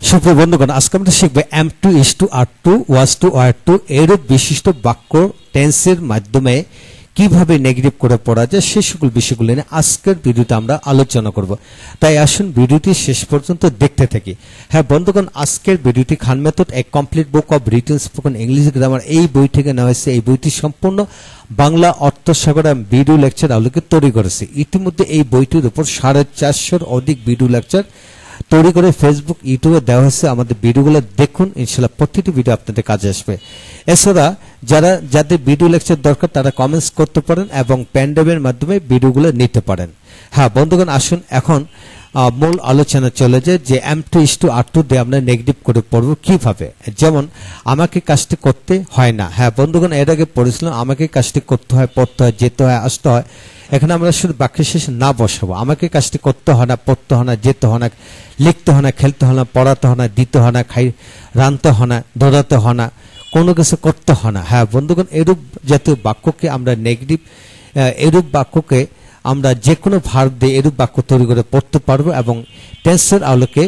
সুপ্রিয় বন্ধুগণ, আজকে আমরা শিখব am to is to are to was to were to এরূপ বিশিষ্ট বাক্য টেন্সের মাধ্যমে কিভাবে নেগেটিভ করে পড়া যায় সেই সকল বিষয়গুলো নিয়ে আজকের ভিডিওতে আমরা আলোচনা করব। তাই আসুন ভিডিওটি শেষ পর্যন্ত দেখতে থাকি। হ্যাঁ বন্ধুগণ, আজকের ভিডিওটি Khan method a complete book of written spoken English grammar এই বই থেকে নেওয়া হয়েছে। এই বইটি সম্পূর্ণ বাংলা অর্থসাগর ভিডিও লেকচার আলোকে তৈরি করেছে। ইতিমধ্যে এই বইটির উপর 450-র অধিক ভিডিও লেকচার তৈরি করে ফেসবুক ইউটিউবে দেওয়া হয়েছে। আমাদের ভিডিওগুলো দেখুন, ইনশাআল্লাহ প্রতিটি ভিডিও আপনাদের কাজে আসবে। এছাড়া যাদের ভিডিও লেকচার দরকার তারা কমেন্টস করতে পারেন এবং প্যান্ডেবের মাধ্যমে ভিডিওগুলো নিতে পারেন। হ্যাঁ বন্ধুগণ, আসুন এখন মূল আলোচনা চলে যায় যে am to is to are to দিয়ে আমরা নেগেটিভ করে পড়ব কিভাবে। যেমন আমাকে কাজটি করতে হয় না। হ্যাঁ বন্ধুগণ, এর আগে পড়েছিলাম আমাকে কাজটি করতে হয়, পড়তে হয়, যেতে হয়, আসতে হয়। এখানে আমরা শুধু বাক্যের শেষে না বসাবো। আমাকে কাজটি করতে হয় না, পড়তে হয় না, যেতে হয় না, লিখতে হয় না, খেলতে হয় না, পড়াতে হয় না, দিতে হয় না, রাঁধতে হয় না, দৌড়াতে হয় না, কোনো কিছু করতে হয় না। হ্যাঁ বন্ধুগণ, এরূপ জাতীয় বাক্যকে আমরা নেগেটিভ, এরূপ বাক্যকে আমরা যে কোনো ভার্ব দিয়ে এরূপ বাক্য তৈরি করে পড়তে পারবো এবং টেন্সের আলোকে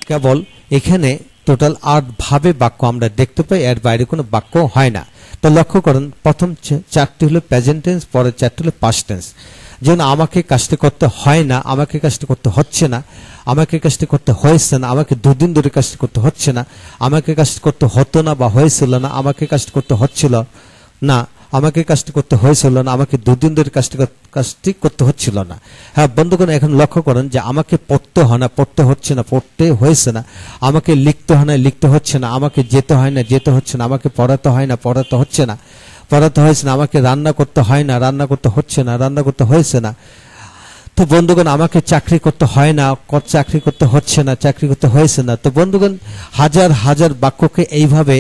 কেবল এখানে টোটাল 8 ভাবে বাক্য আমরা দেখতে পাই, এর বাইরে কোনো বাক্য হয় না। তো লক্ষ্য করুন, প্রথম 4টি হলো প্রেজেন্ট টেন্স, পরের 4টি হলো পাস্ট টেন্স। যেমন আমাকে কাজটি করতে হয় না, আমাকে কাজটি করতে হচ্ছে না, আমাকে কাজটি করতে হয়েছে না, আমাকে 2 দিন ধরে কাজটি করতে হচ্ছে না, আমাকে কাজটি করতে হতো না বা হয়েছিল না, আমাকে কাজটি করতে হচ্ছিল না, আমাকে কাজটি করতে হয়েছিল না, আমাকে 2 দিন ধরে কাজটি করতে হচ্ছিল না। হ্যাঁ বন্ধুগণ, এখন লক্ষ্য করেন যে আমাকে পড়তে হয় না, পড়তে হচ্ছে না, পড়তে হয়েছে না, আমাকে লিখতে হয় না, লিখতে হচ্ছে না, আমাকে যেতে হয় না, যেতে হচ্ছে না, আমাকে পড়াতে হয় না, পড়াতে হচ্ছে না, পড়াতে হয়েছে না, আমাকে রান্না করতে হয় না, রান্না করতে হচ্ছে না, রান্না করতে হয়েছে না। তো বন্ধুগণ, আমাকে চাকরি করতে হয় না, চাকরি করতে হচ্ছে না, চাকরি করতে হয়েছে না। তো বন্ধুগণ, হাজার হাজার বাক্যকে এইভাবে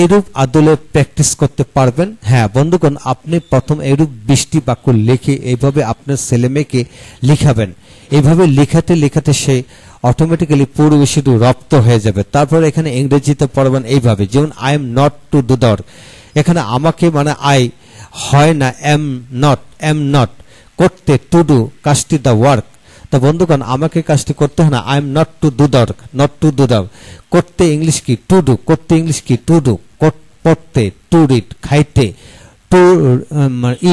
এরূপ আদলে প্র্যাকটিস করতে পারবেন। হ্যাঁ বন্ধুগণ, আপনি প্রথম এরূপ 20টি বাক্য লিখে এইভাবে আপনার ছেলে মেয়েকে লিখাবেন। এইভাবে লিখাতে লিখাতে সে অটোমেটিক্যালি পুরো বিষয়টি রপ্ত হয়ে যাবে। তারপর এখানে ইংরেজিতে পড়বেন এইভাবে, যেমন I am not to do the work. এখানে আমাকে মানে আই হয় না, এম নট করতে, টু ডু কাজটি দ্য ওয়ার্ক। তো বন্ধুগণ, আমাকে কাজটি করতে হয় না, I am not to do the work, not to do the. করতে ইংলিশ কি টু ডু, করতে ইংলিশ কি টু ডু, পড়তে টু রিড, খাইতে টু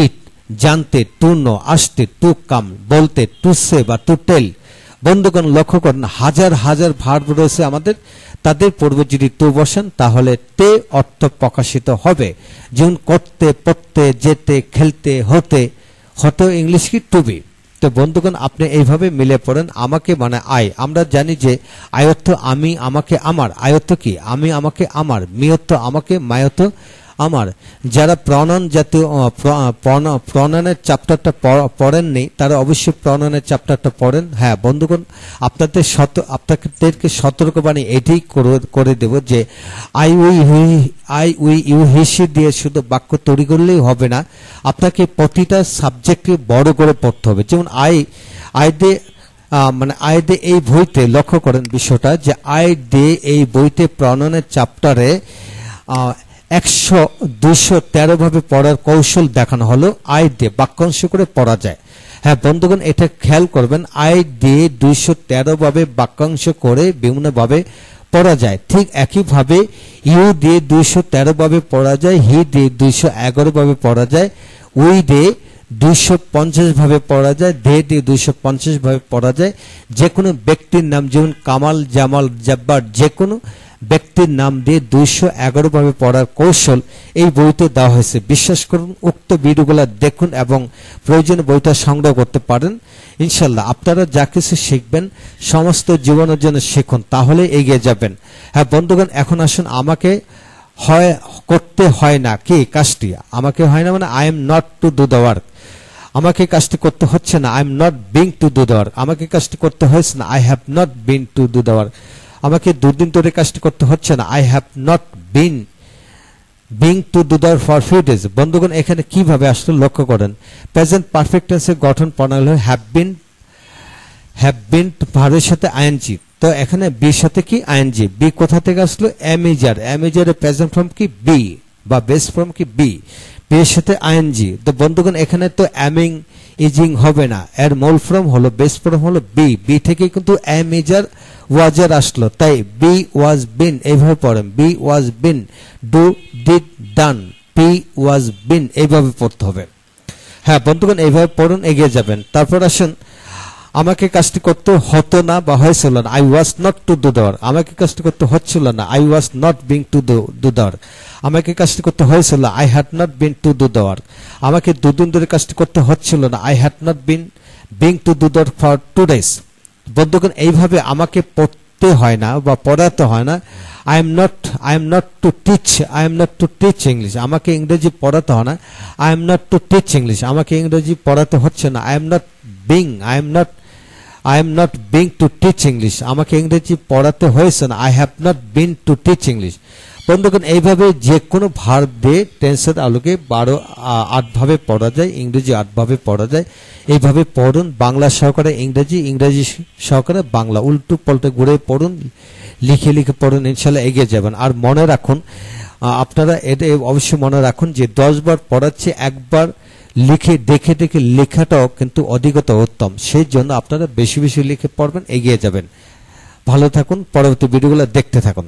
ইট, জানতে টু নো, আসতে টু কাম, বলতে টু সে বা টু টেল। বন্ধুগণ লক্ষ্য করেন, হাজার হাজার ভার্ব রয়েছে আমাদের, তাদের পূর্বে যদি টু বসেন তাহলে তে অর্থ প্রকাশিত হবে। যেমন করতে, পড়তে, যেতে, খেলতে, হতে ইংলিশ কি টু বি। তো বন্ধুগণ, আপনি এইভাবে মিলে পড়েন। আমাকে মানে আই, আমরা জানি যে আই অর্থ আমি, আমাকে, আমার। আই অর্থ কি আমি, আমাকে, আমার। মি অর্থ আমাকে, মাই অর্থ আমার। যারা প্রনাউন জাতীয় প্রনাউনের চ্যাপ্টারটা পড়েননি তারা অবশ্যই প্রনাউনের চ্যাপ্টারটা পড়েন। হ্যাঁ বন্ধুগণ, আপনাদেরকে সতর্কবাণী এটাই করে দেব যে I we you he she দিয়ে শুধু বাক্য তৈরি করলেই হবে না, আপনাকে প্রতিটা সাবজেক্টকে বড় করে পড়তে হবে। যেমন আই দে এই বইতে লক্ষ্য করেন বিষয়টা যে আই দে এই বইতে প্রনাউনের চ্যাপ্টারে 100-213 ভাবে পড়ার কৌশল দেখানো হলো। আই দে বাক্যাংশ করে পড়া যায়। হ্যাঁ বন্ধুগণ, এটা খেয়াল করবেন, আই দে 213 ভাবে বাক্যাংশ করে বিভিন্ন ভাবে পড়া যায়। ঠিক একইভাবে ইউ দে 213 ভাবে পড়া যায়, হি দে 211 ভাবে পড়া যায়, উই দে 250 ভাবে পড়া যায়, দে 250 ভাবে পড়া যায়। যে কোনো ব্যক্তির নাম, যেমন কামাল, জামাল, জব্বার, যে কোনো ব্যক্তির নাম দিয়ে 211 ভাবে পড়ার কৌশল এই বইতে দেওয়া হয়েছে। বিশ্বাস করুন, উক্ত ভিডিওগুলো দেখুন এবং প্রয়োজনে বইটা সংগ্রহ করতে পারেন। ইনশাল্লাহ আপনারা যা কিছু শিখবেন সমস্ত জীবনের জন্য শিখুন, তাহলে এগিয়ে যাবেন। হ্যাঁ বন্ধুগণ, এখন আসুন, আমাকে করতে হয় না কি কাজটি, আমাকে হয় না মানে I am not to do the work. আমাকে কাজটি করতে হচ্ছে না, I am not being to do the work. আমাকে কাজটি করতে হয়েছে না, I have not been to do the work. আমাকে 2 দিন ধরে কাজটি করতে হচ্ছে না, I have not being to do the for few days. বন্ধুগণ, এখানে কিভাবে আসলে লক্ষ্য করেন, প্রেজেন্ট পারফেক্ট টেন্সের গঠন প্রণালী হলো হ্যাভ বিন ভার্বের সাথে আইএনজি। তো এখানে বির সাথে কি আইএনজি, বি কোথা থেকে আসলো, অ্যামিজার, অ্যামিজারের প্রেজেন্ট ফর্ম কি বি বা বেস ফর্ম কি বি, এর সাথে আইএনজি। তো বন্ধুগণ, এখানে তো অ্যামিং ইজিং হবে না, এর মূল ফর্ম হলো, বেস ফর্ম হলো বি, বি থেকে কিন্তু অ্যামিজার ওয়াজ এর আসলো, তাই বি ওয়াজ বিন এইভাবে পড়েন, be was been, do did done, be was been এইভাবে পড়তে হবে। হ্যাঁ বন্ধুগণ, এইভাবে পড়ুন, এগিয়ে যাবেন। তারপর আসুন, আমাকে কাজটি করতে হতো না বা হয়েছিল না, I was not to do the work. আমাকে কাজটি করতে হচ্ছিল না, I was not being to do the work. আমাকে কাজটি করতে হয়েছিল, I had not been to do the work. আমাকে দুদিন ধরে কাজটি করতে হচ্ছিল না, I had not been being to do the work for 2 days। বন্ধুগণ, এইভাবে আমাকে পড়তে হয় না বা পড়াতে হয় না। I am not to teach English. আমাকে ইংরেজি পড়াতে হয় না, I am not to teach English. আমাকে ইংরেজি পড়াতে হচ্ছে না, I am not being to teach English. আমাকে ইংরেজি পড়াতে হয়েছে না, I have not been to teach English. বন্ধুগণ, এইভাবে যে কোনো ভার্ব দিয়ে টেন্সের আলোকে 8 ভাবে পড়া যায়, ইংরেজি 8 ভাবে পড়া যায়। এইভাবে পড়ুন, বাংলা সহকারে ইংরেজি, ইংরেজি সহকারে বাংলা, উল্টো পাল্টে ঘুরে পড়ুন, লিখে লিখে পড়ুন, ইনশাল্লাহ এগিয়ে যাবেন। আর মনে রাখুন, আপনারা এটা অবশ্যই মনে রাখুন যে 10 বার পড়াচ্ছে, একবার লিখে দেখে দেখে লেখাটাও কিন্তু অধিকতা উত্তম। সেই জন্য আপনারা বেশি বেশি লিখে পড়বেন, এগিয়ে যাবেন। ভালো থাকুন, পরবর্তী ভিডিওগুলো দেখতে থাকুন।